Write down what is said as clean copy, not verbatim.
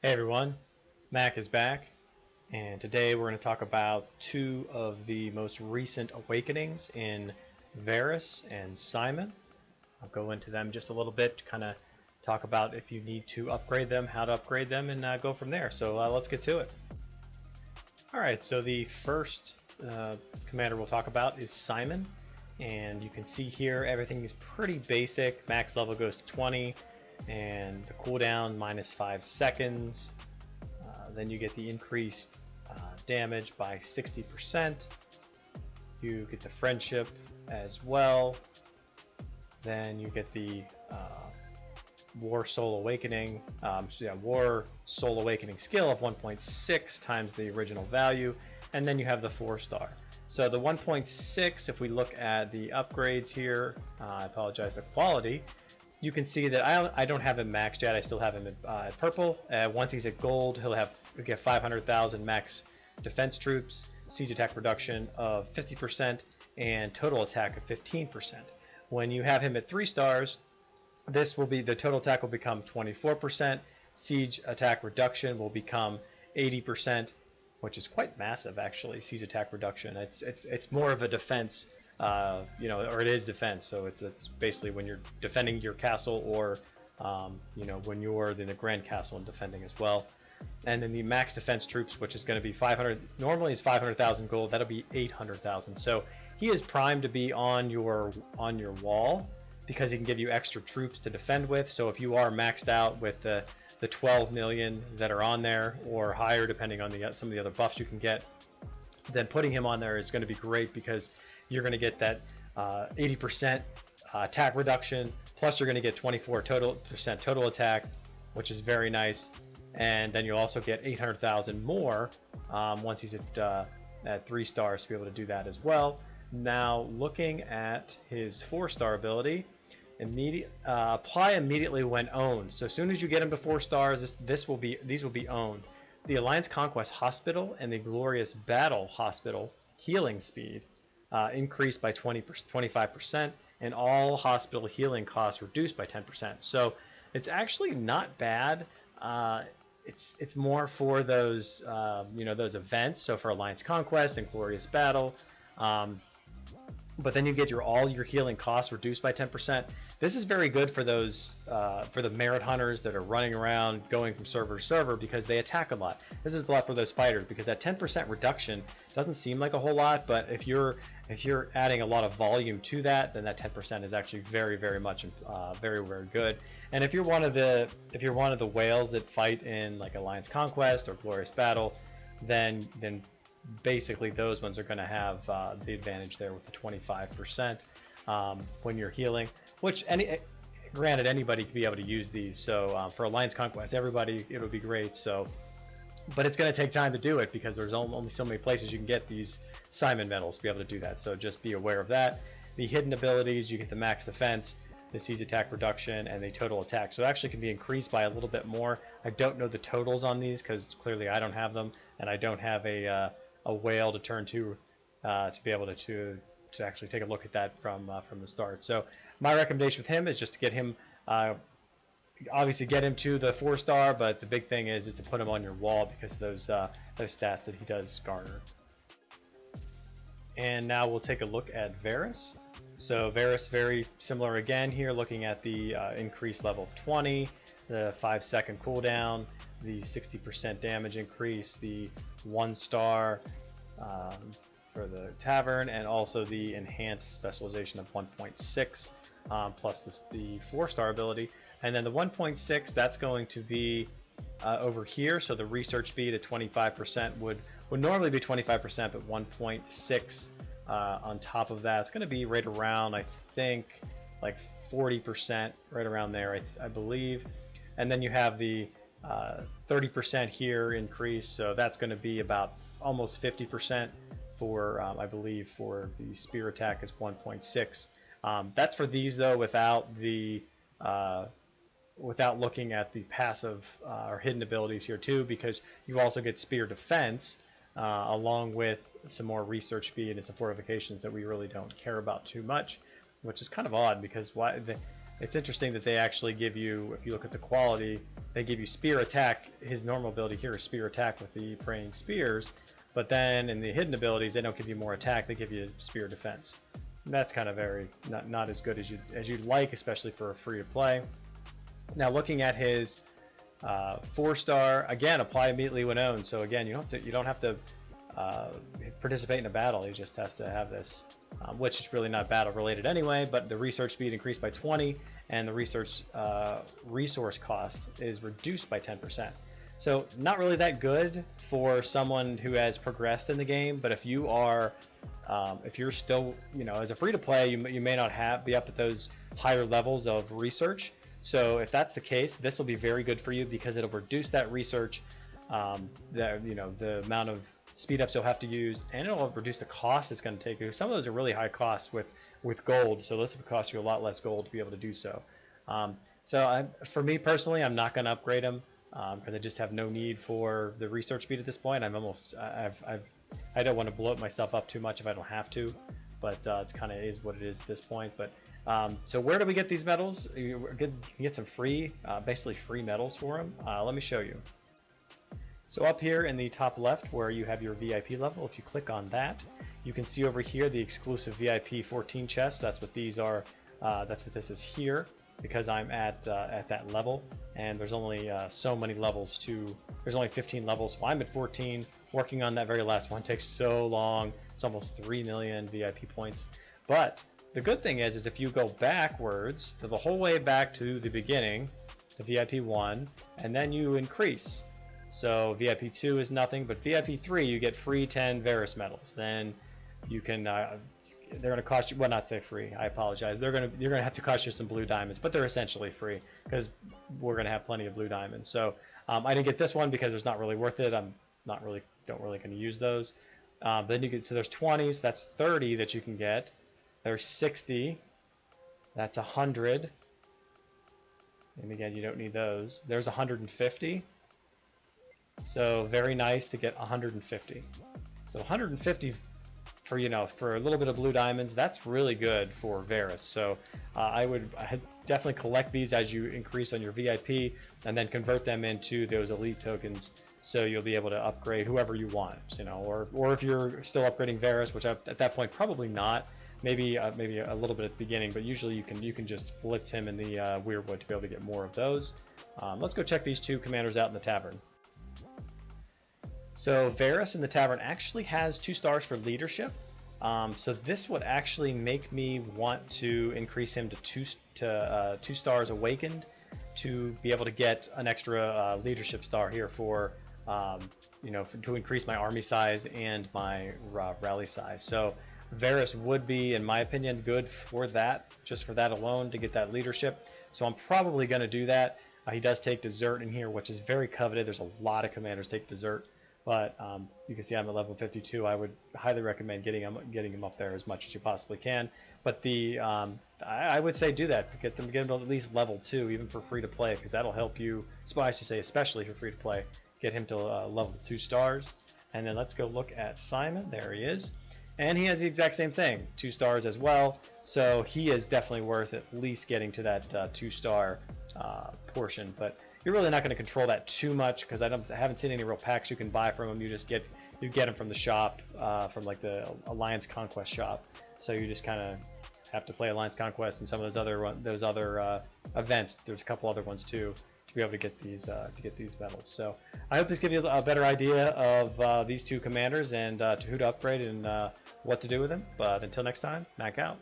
Hey everyone, Mac is back, and today we're going to talk about two of the most recent awakenings in Varus and Simon. I'll go into them just a little bit to kind of talk about if you need to upgrade them, how to upgrade them, and go from there. So let's get to it. Alright, so the first commander we'll talk about is Simon, and you can see here everything is pretty basic. Max level goes to 20, and the cooldown minus 5 seconds. Then you get the increased damage by 60%. You get the friendship as well. Then you get the War Soul Awakening, War Soul Awakening skill of 1.6 times the original value, and then you have the 4-star. So the 1.6, if we look at the upgrades here, I apologize, the quality, you can see that I don't have him maxed yet. I still have him at purple. Once he's at gold, he'll get 500,000 max defense troops, siege attack reduction of 50%, and total attack of 15%. When you have him at 3 stars, this will be the total attack will become 24%. Siege attack reduction will become 80%, which is quite massive actually. Siege attack reduction. It's more of a defense. Or it is defense, so it's basically when you're defending your castle, or when you're in the Grand Castle and defending as well. And then the max defense troops, which is going to be 500. Normally is 500,000 gold. That'll be 800,000. So he is primed to be on your wall because he can give you extra troops to defend with. So if you are maxed out with the 12 million that are on there or higher, depending on some of the other buffs you can get, then putting him on there is going to be great because you're going to get that 80% attack reduction, plus you're going to get 24% total attack, which is very nice. And then you'll also get 800,000 more once he's at 3 stars to be able to do that as well. Now, looking at his 4-star ability, apply immediately when owned. So as soon as you get him to 4 stars, these will be owned. The Alliance Conquest Hospital and the Glorious Battle Hospital healing speed increased by 25%, and all hospital healing costs reduced by 10%. So it's actually not bad. It's more for those those events. So for Alliance Conquest and Glorious Battle, but then you get all your healing costs reduced by 10%. This is very good for those for the merit hunters that are running around going from server to server because they attack a lot. This is a lot for those fighters because that 10% reduction doesn't seem like a whole lot, but if you're adding a lot of volume to that, then that 10% is actually very, very much very, very good. And if you're one of the whales that fight in like Alliance Conquest or Glorious Battle, then basically those ones are going to have the advantage there with the 25% when you're healing, which granted anybody could be able to use these. So for Alliance Conquest, everybody, it'll be great. So, but it's going to take time to do it because there's only so many places you can get these Simon medals to be able to do that. So just be aware of that. The hidden abilities, you get the max defense, the siege attack reduction, and the total attack. So it actually can be increased by a little bit more. I don't know the totals on these because clearly I don't have them, and I don't have a whale to turn to be able to actually take a look at that from the start. So my recommendation with him is just to get him, obviously get him to the 4-star, but the big thing is to put him on your wall because of those stats that he does garner. And now we'll take a look at Varus. So Varus, very similar again here, looking at the increased level of 20, the 5-second cooldown, the 60% damage increase, the 1-star for the tavern, and also the enhanced specialization of 1.6 plus the 4-star ability. And then the 1.6, that's going to be over here. So the research speed at 25% would normally be 25%, but 1.6 on top of that, it's going to be right around, I think, like 40%, right around there, I believe. And then you have the 30% here increase, so that's going to be about almost 50% for, I believe, for the spear attack is 1.6. That's for these though, without looking at the passive or hidden abilities here too, because you also get spear defense along with some more research speed and some fortifications that we really don't care about too much, which is kind of odd because it's interesting that they actually give you, if you look at the quality, they give you spear attack. His normal ability here is spear attack with the praying spears, but then in the hidden abilities, they don't give you more attack, they give you spear defense. And that's kind of not as good as you'd like, especially for a free to play. Now looking at his 4-star, again, apply immediately when owned. So again, you don't have to participate in a battle. He just has to have this, which is really not battle related anyway. But the research speed increased by 20, and the research resource cost is reduced by 10%. So not really that good for someone who has progressed in the game. But if you are, if you're still, as a free to play, you may not be up at those higher levels of research. So if that's the case, this will be very good for you because it'll reduce that research, the amount of speed ups you'll have to use, and it'll reduce the cost it's going to take you. Some of those are really high costs with gold, so this will cost you a lot less gold to be able to do so. For me personally, I'm not going to upgrade them because I just have no need for the research speed at this point. I don't want to blow myself up too much if I don't have to, but it's kind of is what it is at this point. But so where do we get these medals? You can get some free, basically free medals for them. Let me show you. So up here in the top left where you have your VIP level, if you click on that, you can see over here the exclusive VIP 14 chests. That's what these are. That's what this is here, because I'm at that level, and there's only so many levels there's only 15 levels, so I'm at 14. Working on that very last one takes so long. It's almost 3 million VIP points. But the good thing is if you go backwards to the whole way back to the beginning, to VIP 1, and then you increase. So VIP 2 is nothing, but VIP 3 you get free 10 Varus medals. Then you can, they're going to cost you, well, not say free, I apologize. You're going to have to cost you some blue diamonds, but they're essentially free because we're going to have plenty of blue diamonds. So I didn't get this one because it's not really worth it. I'm don't really going to use those. Then you can, so there's 20s, that's 30 that you can get. There's 60, that's 100. And again, you don't need those. There's 150. So very nice to get 150. So 150 for for a little bit of blue diamonds, that's really good for Varus. So I'd definitely collect these as you increase on your VIP, and then convert them into those elite tokens. So you'll be able to upgrade whoever you want, or if you're still upgrading Varus, which at that point probably not. Maybe a little bit at the beginning, but usually you can just blitz him in the Weirwood to be able to get more of those. Let's go check these two commanders out in the tavern. So Varus in the tavern actually has 2 stars for leadership. So this would actually make me want to increase him to 2 stars awakened to be able to get an extra leadership star here for to increase my army size and my rally size. So Varus would be, in my opinion, good for that, just for that alone, to get that leadership. So I'm probably going to do that. He does take Desert in here, which is very coveted. There's a lot of commanders take Desert, but you can see I'm at level 52. I would highly recommend getting him up there as much as you possibly can. But I would say do that. Get him to at least level 2, even for free to play, because that'll help you. I should say, especially for free to play, get him to level 2 stars. And then let's go look at Simon. There he is. And he has the exact same thing, 2 stars as well. So he is definitely worth at least getting to that 2-star portion. But you're really not going to control that too much, because I haven't seen any real packs you can buy from him. You get him from the shop, from like the Alliance Conquest shop. So you just kind of have to play Alliance Conquest and some of those other events. There's a couple other ones too, to be able to get these medals. So I hope this gives you a better idea of these 2 commanders and to who to upgrade and what to do with them. But until next time, Mac out.